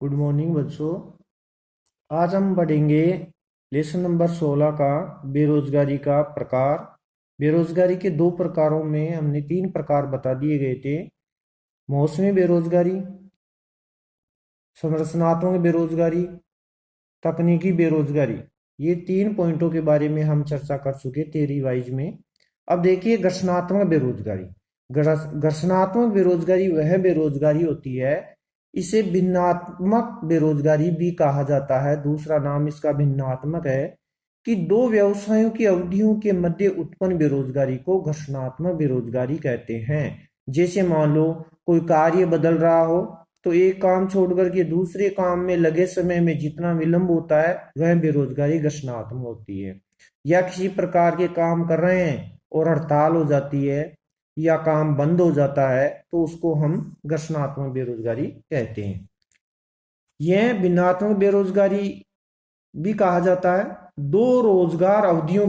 Good morning बच्चों। आज हम पढ़ेंगे लेसन नंबर 16 का बेरोजगारी का प्रकार। बेरोजगारी के दो प्रकारों में हमने तीन प्रकार बता दिए गए थे। मौसमी बेरोजगारी, संरचनात्मक बेरोजगारी, तकनीकी बेरोजगारी। ये तीन पॉइंटों के बारे में हम चर्चा कर चुके थे रिवाइज में। अब देखिए घर्षणात्मक बेरोजगारी। घर्षणात्मक बेरोजगारी वह बेरोजगारी होती है, इसे भिन्नात्मक बेरोजगारी भी कहा जाता है। दूसरा नाम इसका भिन्नात्मक है कि दो व्यवसायों की अवधियों के मध्य उत्पन्न बेरोजगारी को घर्षणात्मक बेरोजगारी कहते हैं। जैसे मान लो कोई कार्य बदल रहा हो तो एक काम छोड़कर के दूसरे काम में लगे समय में जितना विलंब होता है वह बेरोजगारी घर्षणात्मक होती है। या किसी प्रकार के काम कर रहे हैं और हड़ताल हो जाती है या काम बंद हो जाता है तो उसको हम घर्षणात्मक बेरोजगारी कहते हैं। यह भिन्नात्मक बेरोजगारी भी कहा जाता है। दो रोजगार अवधियों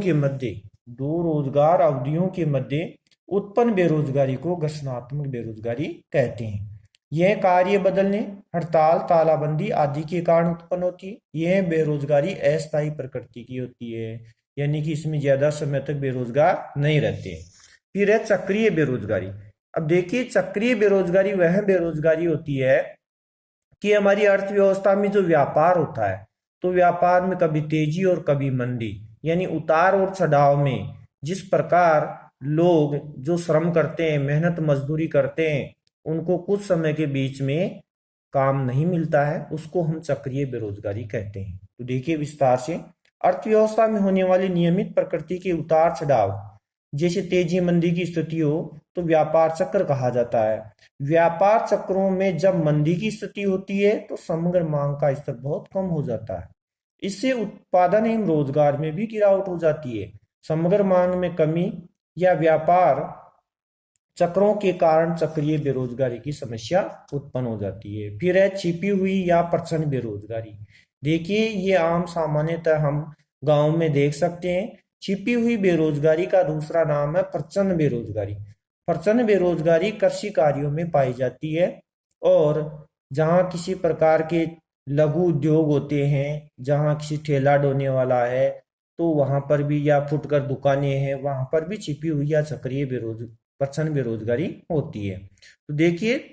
के मध्य उत्पन्न बेरोजगारी को घर्षणात्मक बेरोजगारी कहते हैं। यह कार्य बदलने, हड़ताल, तालाबंदी आदि के कारण उत्पन्न होती है। यह बेरोजगारी अस्थायी प्रकृति की होती है, यानी कि इसमें ज्यादा समय तक बेरोजगार नहीं रहते। फिर है चक्रीय बेरोजगारी। अब देखिए चक्रीय बेरोजगारी वह बेरोजगारी होती है कि हमारी अर्थव्यवस्था में जो व्यापार होता है तो व्यापार में कभी तेजी और कभी मंदी, यानी उतार और चढ़ाव में जिस प्रकार लोग जो श्रम करते हैं, मेहनत मजदूरी करते हैं, उनको कुछ समय के बीच में काम नहीं मिलता है, उसको हम चक्रीय बेरोजगारी कहते हैं। तो देखिए विस्तार से, अर्थव्यवस्था में होने वाली नियमित प्रकृति के उतार चढ़ाव जैसे तेजी मंदी की स्थिति हो तो व्यापार चक्र कहा जाता है। व्यापार चक्रों में जब मंदी की स्थिति होती है तो समग्र मांग का स्तर बहुत कम हो जाता है। इससे उत्पादन एवं रोजगार में भी गिरावट हो जाती है। समग्र मांग में कमी या व्यापार चक्रों के कारण चक्रीय बेरोजगारी की समस्या उत्पन्न हो जाती है। फिर है छिपी हुई या प्रच्छन्न बेरोजगारी। देखिए ये आम सामान्यतः हम गांव में देख सकते हैं। छिपी हुई बेरोजगारी का दूसरा नाम है प्रच्छन्न बेरोजगारी। प्रच्छन्न बेरोजगारी कृषि कार्यों में पाई जाती है और जहां किसी प्रकार के लघु उद्योग होते हैं, जहां किसी ठेला ढोने वाला है तो वहां पर भी, या फुटकर दुकानें हैं वहां पर भी छिपी हुई या चक्रीय प्रच्छन्न बेरोजगारी होती है। तो देखिए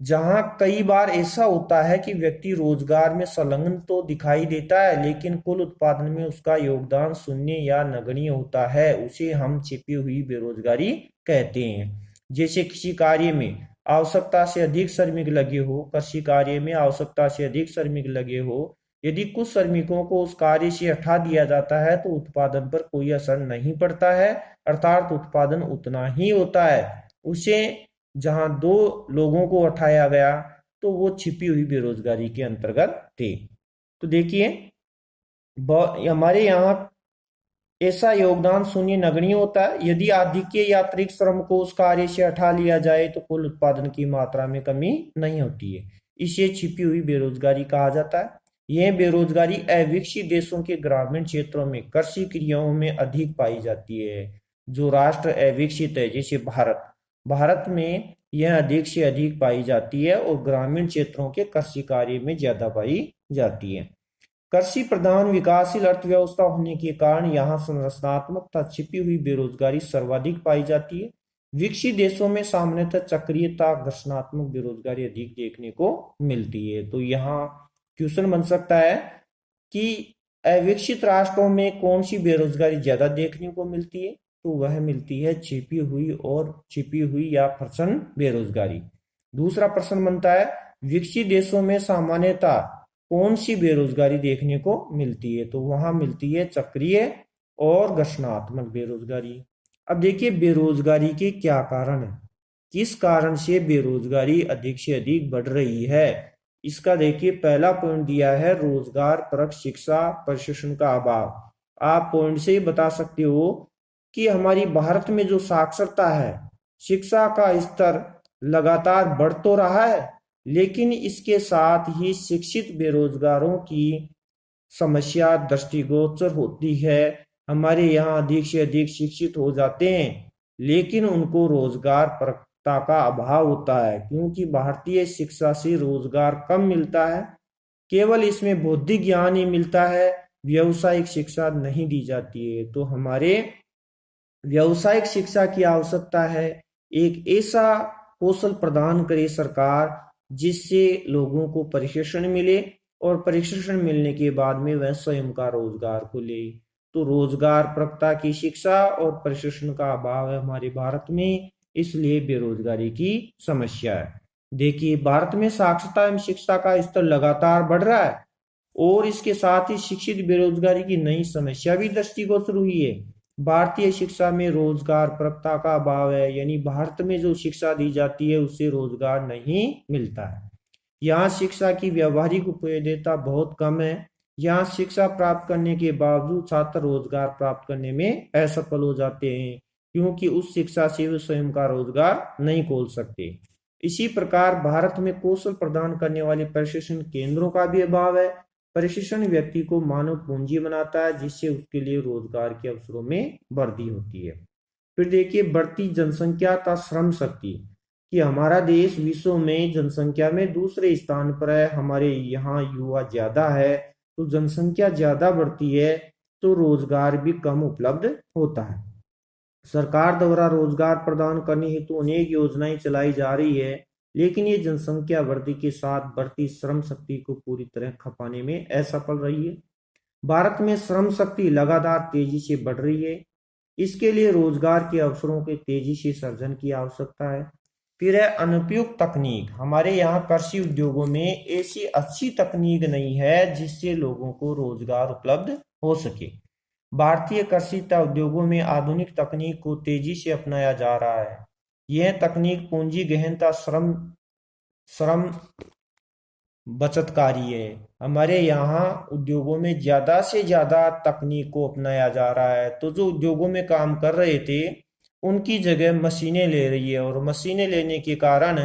जहां कई बार ऐसा होता है कि व्यक्ति रोजगार में संलग्न तो दिखाई देता है लेकिन कुल उत्पादन में उसका योगदान शून्य या नगण्य होता है, उसे हम छिपी हुई बेरोजगारी कहते हैं। जैसे किसी कार्य में आवश्यकता से अधिक श्रमिक लगे हो, कृषि कार्य में आवश्यकता से अधिक श्रमिक लगे हो, यदि कुछ श्रमिकों को उस कार्य से हटा दिया जाता है तो उत्पादन पर कोई असर नहीं पड़ता है, अर्थात उत्पादन उतना ही होता है। उसे जहां दो लोगों को हटाया गया तो वो छिपी हुई बेरोजगारी के अंतर्गत थे। तो देखिए हमारे यहाँ ऐसा योगदान शून्य नगण्य होता है। यदि अधिक या अतिरिक्त श्रम को उस कार्य से हटा लिया जाए तो कुल उत्पादन की मात्रा में कमी नहीं होती है। इसे छिपी हुई बेरोजगारी कहा जाता है। यह बेरोजगारी अविकसित देशों के ग्रामीण क्षेत्रों में कृषि क्रियाओं में अधिक पाई जाती है। जो राष्ट्र अविकसित है जैसे भारत में यह अधिक से अधिक पाई जाती है और ग्रामीण क्षेत्रों के कृषि कार्य में ज्यादा पाई जाती है। कृषि प्रधान विकासशील अर्थव्यवस्था होने के कारण यहाँ संरचनात्मक तथा छिपी हुई बेरोजगारी सर्वाधिक पाई जाती है। विकसित देशों में सामान्यतः चक्रीयता घर्षणात्मक बेरोजगारी अधिक देखने को मिलती है। तो यहाँ क्वेश्चन बन सकता है कि अविकसित राष्ट्रों में कौन सी बेरोजगारी ज्यादा देखने को मिलती है, तो वह मिलती है छिपी हुई या प्रच्छन्न बेरोजगारी। दूसरा प्रश्न बनता है विकसित देशों में सामान्यतः कौन सी बेरोजगारी देखने को मिलती है, तो वहां मिलती है चक्रीय और घर्षणात्मक बेरोजगारी। अब देखिए बेरोजगारी के क्या कारण है, किस कारण से बेरोजगारी अधिक से अधिक बढ़ रही है। इसका देखिए पहला पॉइंट दिया है रोजगार परक शिक्षा प्रशिक्षण का अभाव। आप पॉइंट से ही बता सकते हो कि हमारी भारत में जो साक्षरता है, शिक्षा का स्तर लगातार बढ़ तो रहा है लेकिन इसके साथ ही शिक्षित बेरोजगारों की समस्या दृष्टिगोचर होती है। हमारे यहाँ अधिक से अधिक शिक्षित हो जाते हैं लेकिन उनको रोजगार परकता का अभाव होता है क्योंकि भारतीय शिक्षा से रोजगार कम मिलता है केवल इसमें बौद्धिक ज्ञान ही मिलता है, व्यावसायिक शिक्षा नहीं दी जाती है। तो हमारे व्यावसायिक शिक्षा की आवश्यकता है। एक ऐसा कौशल प्रदान करे सरकार जिससे लोगों को प्रशिक्षण मिले और प्रशिक्षण मिलने के बाद में वह स्वयं का रोजगार खोले। तो रोजगार प्रवक्ता की शिक्षा और प्रशिक्षण का अभाव है हमारे भारत में, इसलिए बेरोजगारी की समस्या है। देखिए, भारत में साक्षरता एवं शिक्षा का स्तर लगातार बढ़ रहा है और इसके साथ ही शिक्षित बेरोजगारी की नई समस्या भी दृष्टिगोचर हुई है। भारतीय शिक्षा में रोजगार प्रवक्ता का अभाव है, यानी भारत में जो शिक्षा दी जाती है उससे रोजगार नहीं मिलता है। यहाँ शिक्षा की व्यावहारिक उपयोगिता बहुत कम है। यहाँ शिक्षा प्राप्त करने के बावजूद छात्र रोजगार प्राप्त करने में असफल हो जाते हैं, क्योंकि उस शिक्षा से वे स्वयं का रोजगार नहीं खोल सकते। इसी प्रकार भारत में कौशल प्रदान करने वाले प्रशिक्षण केंद्रों का भी अभाव है। प्रशिक्षण व्यक्ति को मानव पूंजी बनाता है, जिससे उसके लिए रोजगार के अवसरों में वृद्धि होती है। फिर देखिए, बढ़ती जनसंख्या का श्रम शक्ति, कि हमारा देश विश्व में जनसंख्या में दूसरे स्थान पर है। हमारे यहाँ युवा ज्यादा है, तो जनसंख्या ज्यादा बढ़ती है तो रोजगार भी कम उपलब्ध होता है। सरकार द्वारा रोजगार प्रदान करने हेतु अनेक योजनाएं चलाई जा रही है, लेकिन ये जनसंख्या वृद्धि के साथ बढ़ती श्रम शक्ति को पूरी तरह खपाने में असफल रही है। भारत में श्रम शक्ति लगातार तेजी से बढ़ रही है। इसके लिए रोजगार के अवसरों के तेजी से सर्जन की आवश्यकता है। फिर है अनुपयुक्त तकनीक। हमारे यहाँ कृषि उद्योगों में ऐसी अच्छी तकनीक नहीं है जिससे लोगों को रोजगार उपलब्ध हो सके। भारतीय कृषि उद्योगों में आधुनिक तकनीक को तेजी से अपनाया जा रहा है। यह तकनीक पूंजी गहनता श्रम बचतकारी है। हमारे यहाँ उद्योगों में ज्यादा से ज्यादा तकनीक को अपनाया जा रहा है। तो जो उद्योगों में काम कर रहे थे उनकी जगह मशीनें ले रही है, और मशीनें लेने के कारण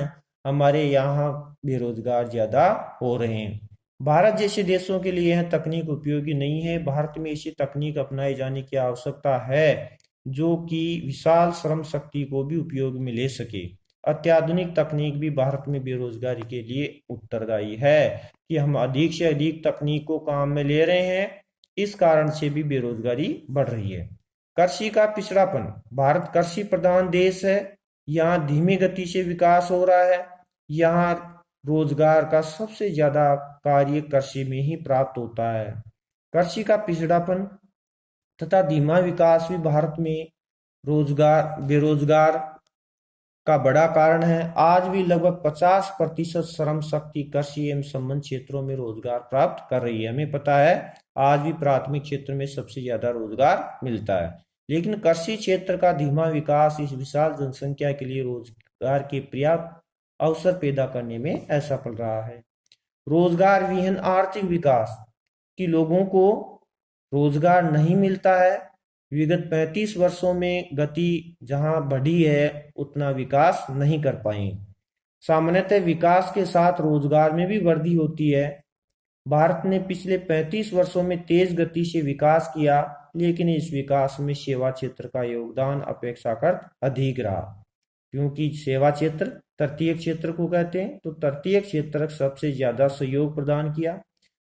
हमारे यहाँ बेरोजगार ज्यादा हो रहे हैं। भारत जैसे देशों के लिए यह तकनीक उपयोगी नहीं है। भारत में ऐसी तकनीक अपनाए जाने की आवश्यकता है जो कि विशाल श्रम शक्ति को भी उपयोग में ले सके। अत्याधुनिक तकनीक भी भारत में बेरोजगारी के लिए उत्तरदायी है, कि हम अधिक से अधिक तकनीक को काम में ले रहे हैं, इस कारण से भी बेरोजगारी बढ़ रही है। कृषि का पिछड़ापन। भारत कृषि प्रधान देश है। यहाँ धीमी गति से विकास हो रहा है। यहाँ रोजगार का सबसे ज्यादा कार्य कृषि में ही प्राप्त होता है। कृषि का पिछड़ापन तथा धीमा विकास भी भारत में बेरोजगार का बड़ा कारण है। आज भी लगभग 50% श्रम शक्ति कृषि एवं संबंध क्षेत्रों में रोजगार प्राप्त कर रही है। हमें पता है आज भी प्राथमिक क्षेत्र में सबसे ज्यादा रोजगार मिलता है, लेकिन कृषि क्षेत्र का धीमा विकास इस विशाल जनसंख्या के लिए रोजगार के पर्याप्त अवसर पैदा करने में असफल रहा है। रोजगार विहीन आर्थिक विकास, कि लोगों को रोजगार नहीं मिलता है। विगत 35 वर्षों में गति जहां बढ़ी है उतना विकास नहीं कर पाए। सामान्यतः विकास के साथ रोजगार में भी वृद्धि होती है। भारत ने पिछले 35 वर्षों में तेज गति से विकास किया, लेकिन इस विकास में सेवा क्षेत्र का योगदान अपेक्षाकृत अधिक रहा, क्योंकि सेवा क्षेत्र तृतीय क्षेत्र को कहते हैं, तो तृतीय क्षेत्र सबसे ज्यादा सहयोग प्रदान किया।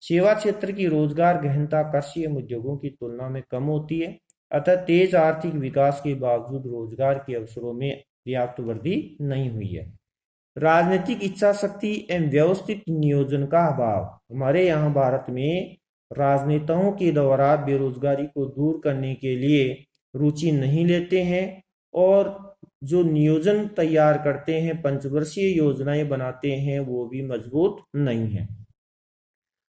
सेवा क्षेत्र की रोजगार गहनता कृषि एवं उद्योगों की तुलना में कम होती है। अतः तेज आर्थिक विकास के बावजूद रोजगार के अवसरों में पर्याप्त वृद्धि नहीं हुई है। राजनीतिक इच्छा शक्ति एवं व्यवस्थित नियोजन का अभाव। हमारे यहाँ भारत में राजनेताओं के द्वारा बेरोजगारी को दूर करने के लिए रुचि नहीं लेते हैं, और जो नियोजन तैयार करते हैं, पंचवर्षीय योजनाएं बनाते हैं, वो भी मजबूत नहीं है।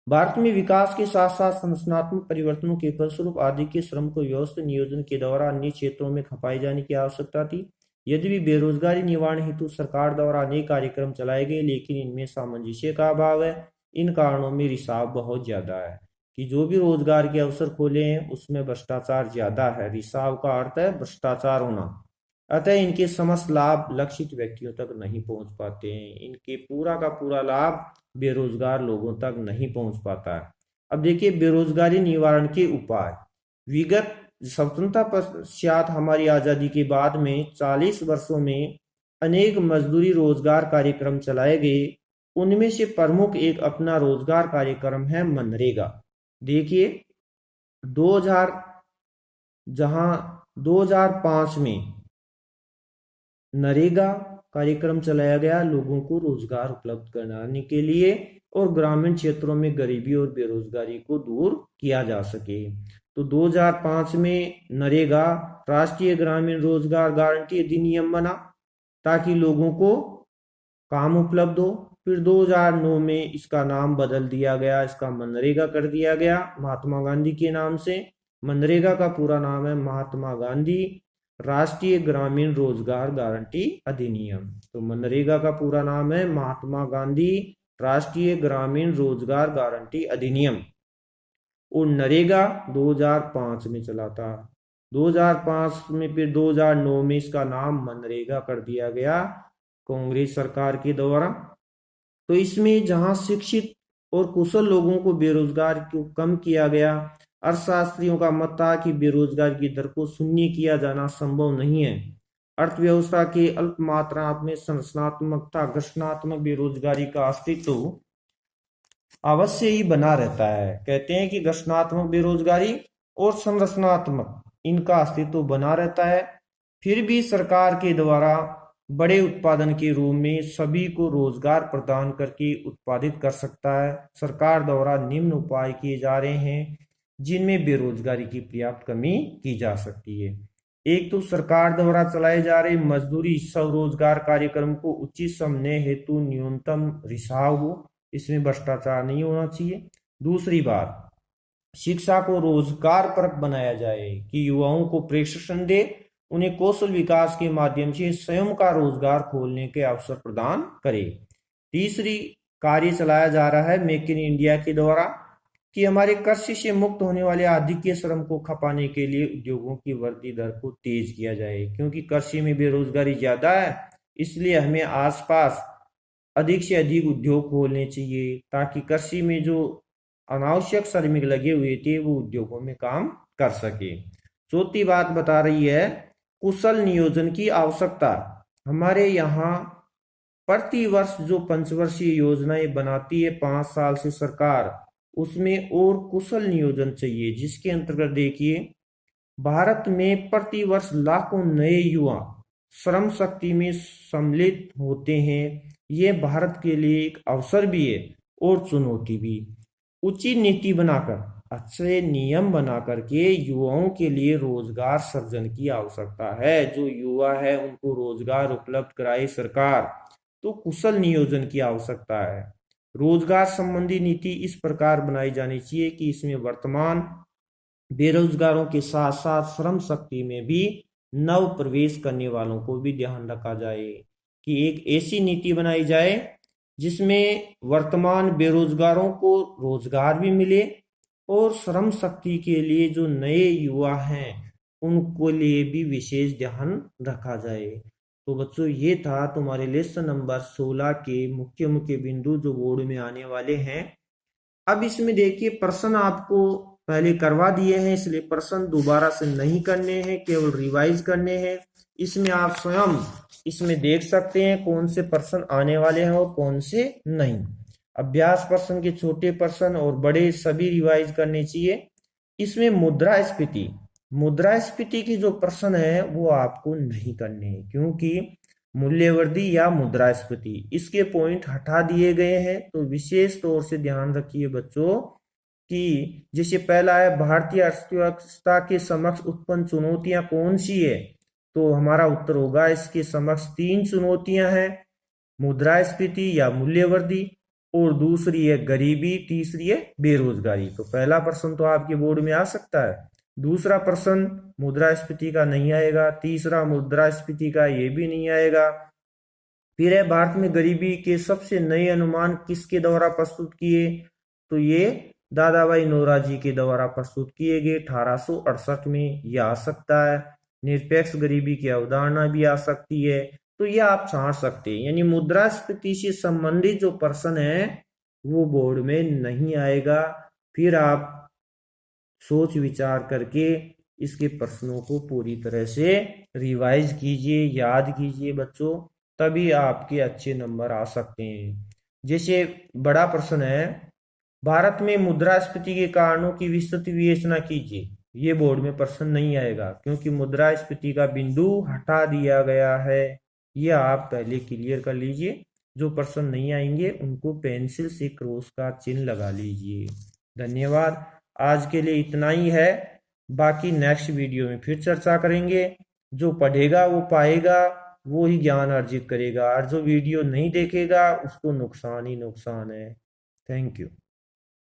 भारत में विकास के साथ साथ संरचनात्मक परिवर्तनों के फलस्वरूप आदि के श्रम को व्यवस्थित नियोजन के द्वारा अन्य क्षेत्रों में खपाए जाने की आवश्यकता थी। यद्यपि बेरोजगारी निवारण हेतु सरकार द्वारा अनेक कार्यक्रम चलाए गए, लेकिन इनमें सामंजस्य का अभाव है। इन कारणों में रिसाव बहुत ज्यादा है, कि जो भी रोजगार के अवसर खोले हैं उसमें भ्रष्टाचार ज्यादा है। रिसाव का अर्थ है भ्रष्टाचार होना। अतः इनके समस्त लाभ लक्षित व्यक्तियों तक नहीं पहुंच पाते हैं। इनके पूरा का पूरा लाभ बेरोजगार लोगों तक नहीं पहुंच पाता है। अब देखिए, बेरोजगारी निवारण के उपाय। विगत स्वतंत्रता पश्चात हमारी आजादी के बाद में 40 वर्षों में अनेक मजदूरी रोजगार कार्यक्रम चलाए गए, उनमें से प्रमुख एक अपना रोजगार कार्यक्रम है मनरेगा। देखिए 2000 जहां 2005 में नरेगा कार्यक्रम चलाया गया लोगों को रोजगार उपलब्ध कराने के लिए और ग्रामीण क्षेत्रों में गरीबी और बेरोजगारी को दूर किया जा सके। तो 2005 में नरेगा राष्ट्रीय ग्रामीण रोजगार गारंटी अधिनियम बना ताकि लोगों को काम उपलब्ध हो। फिर 2009 में इसका नाम बदल दिया गया, इसका मनरेगा कर दिया गया महात्मा गांधी के नाम से। मनरेगा का पूरा नाम है महात्मा गांधी राष्ट्रीय ग्रामीण रोजगार गारंटी अधिनियम। तो मनरेगा का पूरा नाम है महात्मा गांधी राष्ट्रीय ग्रामीण रोजगार गारंटी अधिनियम। और नरेगा 2005 में चला था। 2005 में फिर 2009 में इसका नाम मनरेगा कर दिया गया कांग्रेस सरकार के द्वारा। तो इसमें जहां शिक्षित और कुशल लोगों को बेरोजगार को कम किया गया। अर्थशास्त्रियों का मत था कि बेरोजगार की दर को शून्य किया जाना संभव नहीं है। अर्थव्यवस्था के अल्प मात्रा में संरचनात्मक घर्षणात्मक बेरोजगारी का अस्तित्व अवश्य ही बना रहता है। कहते हैं कि घर्षणात्मक बेरोजगारी और संरचनात्मक इनका अस्तित्व बना रहता है। फिर भी सरकार के द्वारा बड़े उत्पादन के रूप में सभी को रोजगार प्रदान करके उत्पादित कर सकता है। सरकार द्वारा निम्न उपाय किए जा रहे हैं जिनमें बेरोजगारी की पर्याप्त कमी की जा सकती है। एक तो सरकार द्वारा चलाए जा रहे मजदूरी स्वरोजगार कार्यक्रम को उचित समय हेतु न्यूनतम रिसाव हो, इसमें भ्रष्टाचार नहीं होना चाहिए। दूसरी बात, शिक्षा को रोजगार परक बनाया जाए कि युवाओं को प्रशिक्षण दे, उन्हें कौशल विकास के माध्यम से स्वयं का रोजगार खोलने के अवसर प्रदान करे। तीसरी कार्य चलाया जा रहा है मेक इन इंडिया के द्वारा कि हमारे कृषि से मुक्त होने वाले आधिक्य श्रम को खपाने के लिए उद्योगों की वृद्धि दर को तेज किया जाए, क्योंकि कृषि में बेरोजगारी ज्यादा है। इसलिए हमें आसपास अधिक से अधिक उद्योग खोलने चाहिए ताकि कृषि में जो अनावश्यक श्रमिक लगे हुए थे वो उद्योगों में काम कर सके। चौथी बात बता रही है कुशल नियोजन की आवश्यकता। हमारे यहाँ प्रति वर्ष जो पंचवर्षीय योजनाएं बनाती है 5 साल से सरकार, उसमें और कुशल नियोजन चाहिए, जिसके अंतर्गत देखिए भारत में प्रति वर्ष लाखों नए युवा श्रम शक्ति में सम्मिलित होते हैं। ये भारत के लिए एक अवसर भी है और चुनौती भी। उचित नीति बनाकर अच्छे नियम बना करके युवाओं के लिए रोजगार सृजन की आवश्यकता है। जो युवा है उनको रोजगार उपलब्ध कराए सरकार, तो कुशल नियोजन की आवश्यकता है। रोजगार संबंधी नीति इस प्रकार बनाई जानी चाहिए कि इसमें वर्तमान बेरोजगारों के साथ साथ श्रम शक्ति में भी नव प्रवेश करने वालों को भी ध्यान रखा जाए, कि एक ऐसी नीति बनाई जाए जिसमें वर्तमान बेरोजगारों को रोजगार भी मिले और श्रम शक्ति के लिए जो नए युवा हैं उनको लिए भी विशेष ध्यान रखा जाए। तो बच्चों ये था तुम्हारे लेसन नंबर 16 के मुख्य मुख्य बिंदु जो बोर्ड में आने वाले हैं। अब इसमें देखिए प्रश्न आपको पहले करवा दिए हैं, इसलिए प्रश्न दोबारा से नहीं करने हैं, केवल रिवाइज करने हैं। इसमें आप स्वयं इसमें देख सकते हैं कौन से प्रश्न आने वाले हैं और कौन से नहीं। अभ्यास प्रश्न के छोटे प्रश्न और बड़े सभी रिवाइज करने चाहिए। इसमें मुद्रास्फीति की जो प्रश्न है वो आपको नहीं करने हैं, क्योंकि मूल्यवृद्धि या मुद्रास्फीति इसके पॉइंट हटा दिए गए हैं। तो विशेष तौर से ध्यान रखिए बच्चों कि जैसे पहला है भारतीय अर्थव्यवस्था के समक्ष उत्पन्न चुनौतियां कौन सी है, तो हमारा उत्तर होगा इसके समक्ष 3 चुनौतियां हैं, मुद्रास्फीति या मूल्यवृद्धि, और दूसरी है गरीबी, तीसरी है बेरोजगारी। तो पहला प्रश्न तो आपके बोर्ड में आ सकता है, दूसरा प्रश्न मुद्रास्फीति का नहीं आएगा, तीसरा मुद्रास्फीति का ये भी नहीं आएगा। फिर है भारत में गरीबी के सबसे नए अनुमान किसके द्वारा प्रस्तुत किए, तो ये दादा भाई नौरोजी के द्वारा प्रस्तुत किए गए 1868 में, यह आ सकता है। निरपेक्ष गरीबी की अवधारणा भी आ सकती है, तो यह आप छांट सकते हैं। यानी मुद्रास्फीति से संबंधित जो प्रश्न है वो बोर्ड में नहीं आएगा। फिर आप सोच विचार करके इसके प्रश्नों को पूरी तरह से रिवाइज कीजिए, याद कीजिए बच्चों, तभी आपके अच्छे नंबर आ सकते हैं। जैसे बड़ा प्रश्न है, भारत में मुद्रास्फीति के कारणों की विस्तृत विवेचना कीजिए। ये बोर्ड में प्रश्न नहीं आएगा क्योंकि मुद्रास्फीति का बिंदु हटा दिया गया है। ये आप पहले क्लियर कर लीजिए। जो प्रश्न नहीं आएंगे उनको पेंसिल से क्रॉस का चिन्ह लगा लीजिए। धन्यवाद। आज के लिए इतना ही है, बाकी नेक्स्ट वीडियो में फिर चर्चा करेंगे। जो पढ़ेगा वो पाएगा, वो ही ज्ञान अर्जित करेगा, और जो वीडियो नहीं देखेगा उसको नुकसान ही नुकसान है। Thank you.